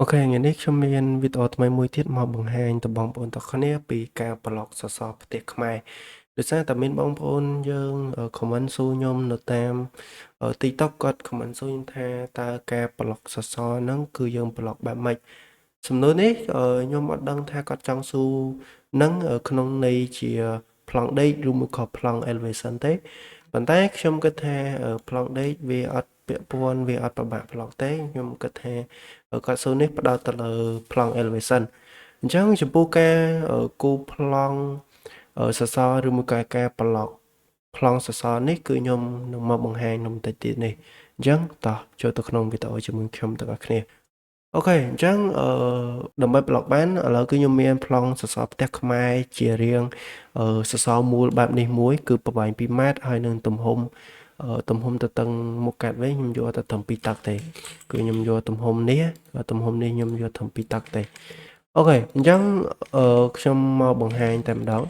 Ok, ngày nayខ្ញុំមានវីដេអូថ្មីមួយទៀតមកបង្ហាញទៅបងប្អូនទាំងគ្នាពីការប្លុកសរសរផ្ទះខ្មែរដោយសារតែមានបងប្អូនយើងខមមិនសួរខ្ញុំនៅតាម TikTok គាត់ខមមិនសួរខ្ញុំថាតើការប្លុកសរសរហ្នឹងគឺយើងប្លុកបែបម៉េចសំណួរនេះខ្ញុំអត់ដឹងថាគាត់ចង់សួរនឹងក្នុងន័យជាប្លង់ដេកឬមួយក៏ប្លង់ elevation ទេប៉ុន្តែខ្ញុំគិតថាប្លង់ដេកវាអត់ពាក់ព័ន្ធវាអត់ប្របាក់ប្លង់ទេខ្ញុំគិតថាគាត់សួរនេះផ្ដោតទៅលើប្លង់ elevation អញ្ចឹងចំពោះការគូប្លង់សសរឬមួយក៏ការប្លុកប្លង់សសរនេះគឺខ្ញុំនឹងមកបង្ហាញក្នុងបន្តិចទៀតនេះអញ្ចឹងតោះចូលទៅក្នុងវីដេអូជាមួយខ្ញុំទាំងអស់គ្នាអូខេអញ្ចឹងដើម្បីប្លុកបានឥឡូវគឺខ្ញុំមានប្លង់សសរផ្ទះខ្មែរជារាងសសរមូលបែបនេះមួយគឺប្រវែង2ម៉ែត្រហើយនឹងទំហំទៅតឹងមុខកាត់វិញខ្ញុំយកទៅត្រឹម2តឹកទេគឺខ្ញុំយកទំហំនេះខ្ញុំយកត្រឹម2តឹកទេអូខេអញ្ចឹងខ្ញុំមកបង្ហាញតែម្ដង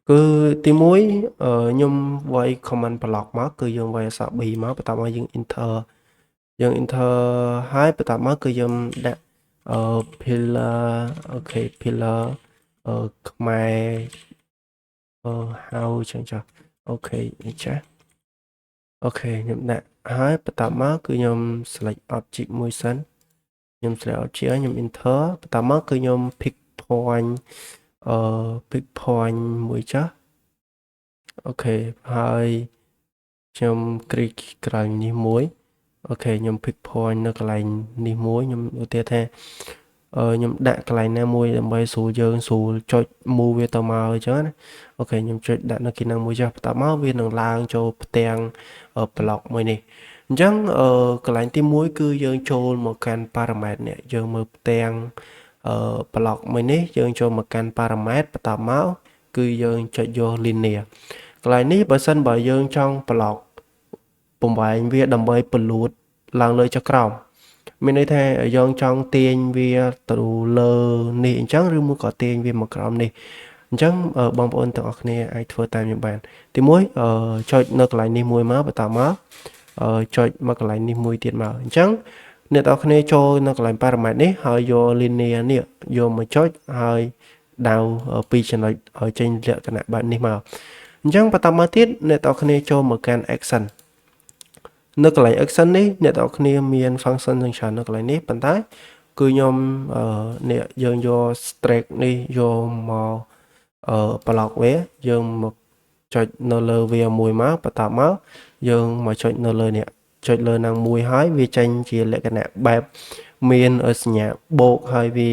គឺទី1ខ្ញុំវាយ command block មកគឺយើងវាយអក្សរ B មកបន្ទាប់មកយើង enter ហើយបន្ទាប់មកគឺយើងដាក់pillar អូខេ pillar ខ្មែរហៅចឹងចុះអូខេនេះចាអូខេខ្ញុំដាក់ហើយបន្ទាប់មកគឺខ្ញុំ select object មួយសិនខ្ញុំ select object ហើយខ្ញុំ enter បន្ទាប់មកគឺខ្ញុំ pick point pick point មួយចាស់អូខេហើយខ្ញុំ click ក្រោយនេះមួយអូខេខ្ញុំ pick point នៅកន្លែងនេះមួយខ្ញុំឧទាហរណ៍ថាខ្ញុំដាក់កន្លែងណាមួយដើម្បីស្រួលយើងស្រួលចុច move វាទៅមកអញ្ចឹងណាអូខេខ្ញុំចុចដាក់នៅគីហ្នឹងមួយចុះបន្ទាប់មកវានឹងឡើងចូលផ្ទាំងblock មួយនេះអញ្ចឹងកន្លែងទី1គឺយើងចូលមកកាន់ parameter នេះយើងមើលផ្ទាំងblock មួយនេះយើងចូលមកកាន់ parameter បន្ទាប់មកគឺយើងចុចយក linear កន្លែងនេះបើសិនបើយើងចង់ block បំបែងវាដើម្បីពលូតឡើងលើចុះក្រោមមានន័យថាយើងចង់ទាញវាទៅលើនេះអញ្ចឹងឬមួយក៏ទាញវាមកក្រោមនេះអញ្ចឹងបងប្អូនទាំងអស់គ្នាអាចធ្វើតាមខ្ញុំបានទី1ចុចនៅកន្លែងនេះមួយមកបន្តមកចុចមកកន្លែងនេះមួយទៀតមកអញ្ចឹងអ្នកទាំងអស់គ្នាចូលនៅកន្លែង parameter នេះហើយយក linear នេះយកមកចុចហើយដៅពីរចំណុចឲ្យចេញលក្ខណៈបែបនេះមកអញ្ចឹងបន្តមកទៀតអ្នកទាំងអស់គ្នាចូលមកកាន់ action នៅកន្លែង action នេះអ្នកទាំងអស់គ្នាមាន function ទាំងច្រើននៅកន្លែងនេះប៉ុន្តែគឺខ្ញុំនេះយើងយក streak នេះយកមកblock វាយើងមកចុចនៅលើវាមួយមកបន្តមកយើងមកចុចនៅលើនេះចុចលើនឹងមួយហើយវាចេញជាលក្ខណៈបែបមានសញ្ញាបូកហើយវា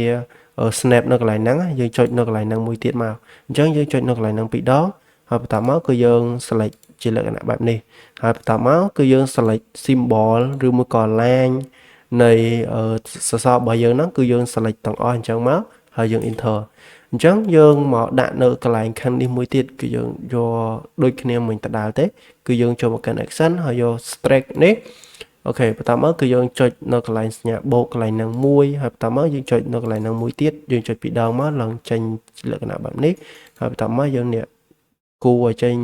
snap នៅកន្លែងហ្នឹងយើងចុចនៅកន្លែងហ្នឹងមួយទៀតមកអញ្ចឹងយើងចុចនៅកន្លែងហ្នឹងពីរដងហើយបន្តមកគឺយើង select ជាលក្ខណៈបែបនេះហើយបន្តមកគឺយើង select symbol ឬមួយក៏ line នៃសរសររបស់យើងហ្នឹងគឺយើង select ទាំងអស់អញ្ចឹងមកហើយយើង enter អញ្ចឹងយើងមកដាក់នៅកន្លែងខាងនេះមួយទៀតគឺយើងយកដូចគ្នាមិញដដែលទេគឺយើងចូលមកកាន់ action ហើយយក streak នេះអូខេបន្តមកគឺយើងចុចនៅកន្លែងសញ្ញាបូកកន្លែងហ្នឹងមួយហើយបន្តមកយើងចុចនៅកន្លែងហ្នឹងមួយទៀតយើងចុចពីរដងមកឡើងចេញលក្ខណៈបែបនេះហើយបន្តមកយើងនេះគូឲ្យចេញ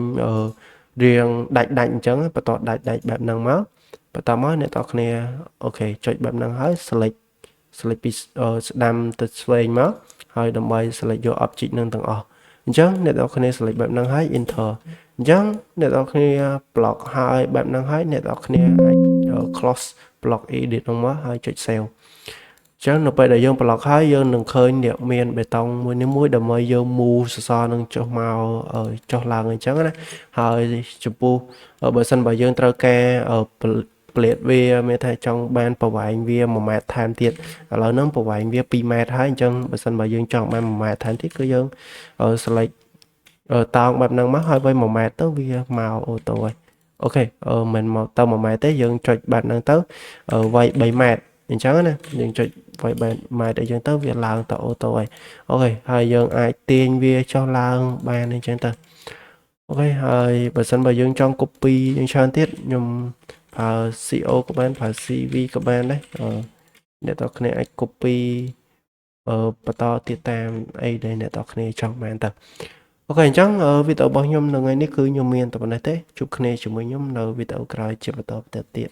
រៀងដាច់អញ្ចឹងបន្តដាច់បែបហ្នឹងមកបន្តមកអ្នកទាំងគ្នាអូខេចុចបែបហ្នឹងហើយ select ពីស្ដាំទៅឆ្វេងមកហើយដើម្បី select យក object នឹងទាំងអស់អញ្ចឹងអ្នកទាំងគ្នា select បែបហ្នឹងហើយ enter អញ្ចឹងអ្នកទាំងគ្នា block ហើយបែបហ្នឹងហើយអ្នកទាំងគ្នាអាច close block edit ហ្នឹងមកហើយចុច save អញ្ចឹងនៅពេលដែលយើង block ហើយយើងនឹងឃើញមានបេតុងមួយនេះមួយដើម្បីយើង move សសរនឹងចុះមកចុះឡើងអញ្ចឹងណាហើយចំពោះបើសិនបើយើងត្រូវការប្លេតវាមានថាចង់បានប្រវែងវា1ម៉ែត្រថែមទៀតឥឡូវហ្នឹងប្រវែងវា2ម៉ែត្រហើយអញ្ចឹងបើសិនបើយើងចង់បាន1ម៉ែត្រថែមទៀតគឺយើង select តោងបែបហ្នឹងមកហើយវាយ1ម៉ែត្រទៅវាមកអូតូហើយអូខេមិនមកទៅ1ម៉ែត្រទេយើងចុចបែបហ្នឹងទៅវាយ3ម៉ែត្រអញ្ចឹងណាយើងចុចវាយបែបម៉ែត្រអីចឹងទៅវាឡើងទៅអូតូហើយអូខេហើយយើងអាចទាញវាចុះឡើងបានអញ្ចឹងទៅអូខេហើយបើសិនបើយើងចង់ copy យ៉ាងច្រើនទៀតខ្ញុំប្រើ CO ក៏បានប្រើ CV ក៏បានដែរអ្នកទាំងគ្នាអាច copy បន្តទៀតតាមអីដែលអ្នកទាំងគ្នាចង់បានទៅអូខេអញ្ចឹងវីដេអូរបស់ខ្ញុំនៅថ្ងៃនេះគឺខ្ញុំមានតែប៉ុណ្ណេះទេជួបគ្នាជាមួយខ្ញុំនៅវីដេអូក្រោយជាបន្តទៀត